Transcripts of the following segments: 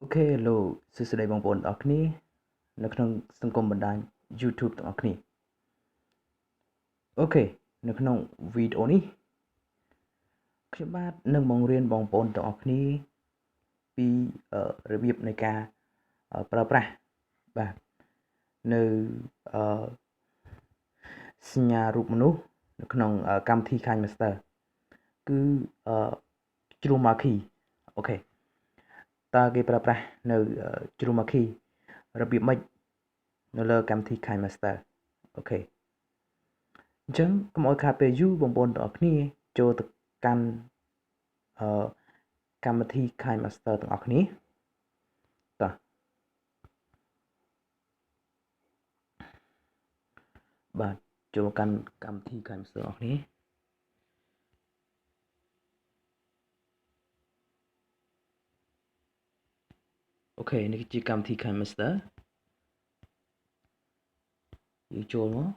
Ok, hello សួស្តីបងប្អូនទាំងអស់គ្នានៅក្នុងសង្គមបណ្ដាញ YouTube ទាំងអស់គ្នាអូខេនៅក្នុងវីដេអូនេះខ្ញុំបាទនឹងបង្រៀនបងប្អូនទាំងអស់គ្នាពីរបៀបនៃការប្រើប្រាស់បាទនៅសញ្ញារូបមនុស្សនៅក្នុងកម្មវិធី kinemaster គឺchroma key អូខេតើគេប្រើប្រាស់នៅchroma key របៀបម៉េចនៅលើកម្មវិធី kinemaster អូខេអញ្ចឹងកុំឲ្យខាតពេលយូរបងប្អូនទាំងអស់គ្នាចូលទៅកាន់កម្មវិធី kinemaster ទាំងអស់គ្នាតោះបាទចូលកាន់កម្មវិធី kinemaster ទាំងអស់គ្នាអូខេនេះគឺជាកម្មវិធី kinemaster យើងចូលមក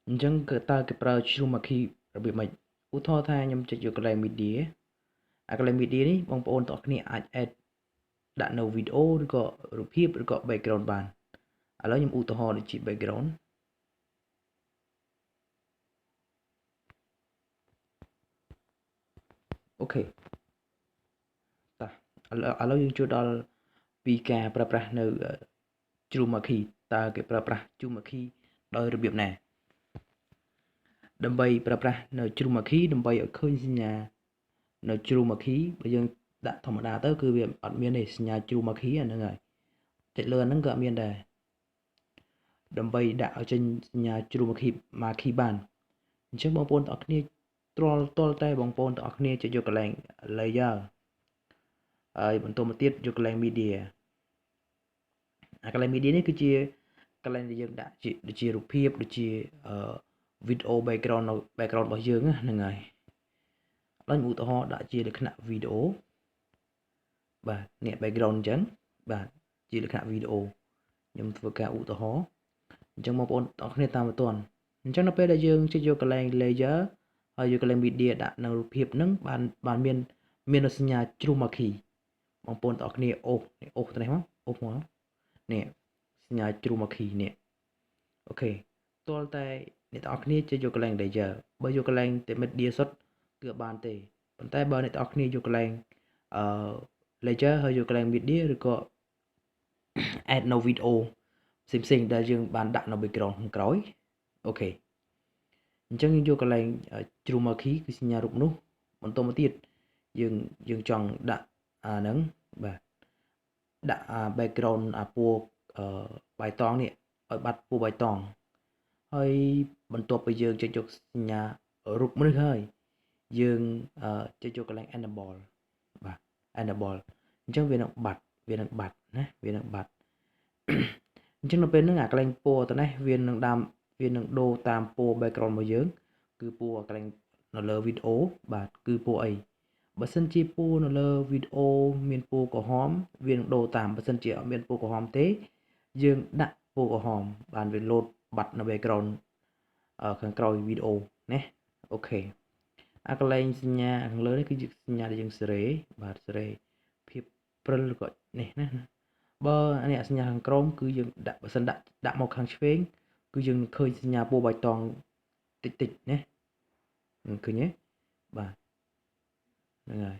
អញ្ចឹងគឺតើគេប្រើ chroma key របៀបម៉េចឧទាហរណ៍ថាខ្ញុំចុចយកកន្លែង media អាកន្លែង media នេះបងប្អូនទាំងអស់គ្នាអាច add ដាក់នៅវីដេអូឬក៏រូបភាពឬក៏ background បានឥឡូវខ្ញុំឧទាហរណ៍ដូចជា background អូខេតោះឥឡូវយើងចូលដល់ពីការប្រើប្រាស់នៅ chroma key តើគេប្រើប្រាស់ chroma key ដោយរបៀបណាដើម្បីប្រើប្រាស់នៅ chroma key ដើម្បីឲ្យឃើញសញ្ញានៅ chroma key បើយើងដាក់ធម្មតាទៅគឺវាអត់មានទេសញ្ញា chroma key អាហ្នឹងហើយចុចលើអាហ្នឹងក៏អត់មានដែរដើម្បីដាក់ឲ្យចេញសញ្ញា chroma key មក key បានអញ្ចឹងបងប្អូនទាំងអស់គ្នាទាល់តែបងប្អូនទាំងអស់គ្នាចុចយកកន្លែង layer ហើយបន្តមកទៀតយកកន្លែង media អាកន្លែង media នេះគឺជាកន្លែងដែលយើងដាក់ដូចជារូបភាពដូចជាវីដេអូ background របស់យើងហ្នឹងហើយឥឡូវឧទាហរណ៍ដាក់ជាលក្ខណៈវីដេអូបាទនេះ background អញ្ចឹងបាទជាលក្ខណៈវីដេអូខ្ញុំធ្វើការឧទាហរណ៍អញ្ចឹងបងប្អូនទាំងគ្នាតាមមិនទាន់អញ្ចឹងនៅពេលដែលយើងចុចយកកន្លែង layer ហើយយកកន្លែង media ដាក់នៅរូបភាពហ្នឹងបានមានសញ្ញា chroma key បងប្អូនទាំងគ្នាអូសទៅនេះមកអូសមកនេះសញ្ញា chroma key នេះអូខេទាល់តែអ្នកទាំងអស់គ្នាចុចយកកន្លែង layer បើយកកន្លែងតែ media សុទ្ធគឺបានទេប៉ុន្តែបើអ្នកទាំងអស់គ្នាយកកន្លែងlayer ហើយយកកន្លែង media ឬក៏ add នៅវីដេអូផ្សេងដែលយើងបានដាក់នៅ background ខាងក្រោយអូខេអញ្ចឹងយើងយកកន្លែង chroma key គឺសញ្ញារូបនោះបន្តមកទៀតយើងចង់ដាក់អាហ្នឹងបាទដាក់ background អាពណ៌បៃតងនេះឲ្យបាត់ពណ៌បៃតងហើយបន្ទាប់ពីយើងចុចយកសញ្ញារូបមនុស្សហើយយើងចុចយកកន្លែង enable បាទ enable អញ្ចឹងវានឹងបាត់ណាវានឹងបាត់អញ្ចឹងនៅពេលហ្នឹងអាកន្លែងពណ៌ទៅនេះវានឹងដូរតាមពណ៌ background របស់យើងគឺពណ៌កន្លែងនៅលើវីដេអូបាទគឺពណ៌អីបើសិនជាពណ៌នៅលើវីដេអូមានពណ៌ក្រហមវានឹងដូរតាមបើសិនជាអត់មានពណ៌ក្រហមទេយើងដាក់ពណ៌ក្រហមបានវាលោតបាត់នៅ background ខាងក្រោយវីដេអូណាអូខេអាកន្លែងសញ្ញាខាងលើនេះគឺជាសញ្ញាដែលយើងសេរីបាទសេរីភាពព្រិលក៏នេះណាបើនេះសញ្ញាខាងក្រោមគឺយើងដាក់បើសិនដាក់មកខាងឆ្វេងគឺយើងឃើញសញ្ញាពណ៌បៃតងតិចណាឃើញទេបាទហ្នឹងហើយ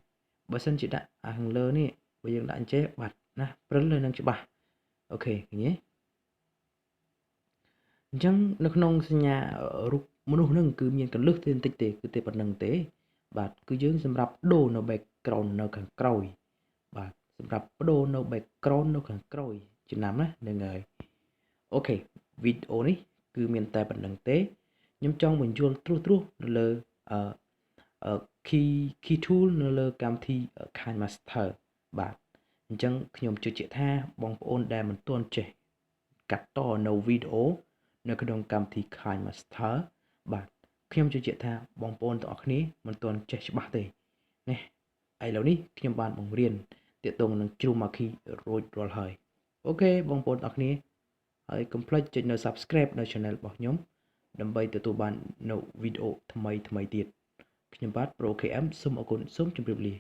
បើសិនជាដាក់ខាងលើនេះបើយើងដាក់អញ្ចេះបាត់ណាព្រិលនឹងច្បាស់អូខេឃើញទេអញ្ចឹងនៅក្នុងសញ្ញារូបមនុស្សហ្នឹងគឺមានកន្លឹះទេបន្តិចទេគឺទេប៉ុណ្្នឹងទេបាទគឺយើងសម្រាប់ដូរនៅ background នៅខាងក្រោយបាទសម្រាប់បដូរនៅ background នៅខាងក្រោយចំណាំណាហ្នឹងហើយអូខេវីដេអូនេះគឺមានតែប៉ុណ្្នឹងទេខ្ញុំចង់បញ្យល់ត្រួសនៅលើkey tool នៅលើកម្មវិធី kinemaster បាទអញ្ចឹងខ្ញុំជឿជាក់ថាបងប្អូនដែលមិនទាន់ចេះកាត់តនៅវីដេអូនៅក្នុងកម្មវិធី kinemaster បាទខ្ញុំជឿជាក់ថាបងប្អូនទាំងអស់គ្នាមិនទាន់ចេះច្បាស់ទេណាឥឡូវនេះខ្ញុំបានបង្រៀនទាក់ទងនឹង chroma key រួចរាល់ហើយអូខេបងប្អូនទាំងអស់គ្នាហើយកុំភ្លេចចុចនៅ subscribe នៅ channel របស់ខ្ញុំដើម្បីទទួលបាននៅវីដេអូថ្មីទៀតខ្ញុំបាទ Pro KM សូមអរគុណសូមជម្រាបលា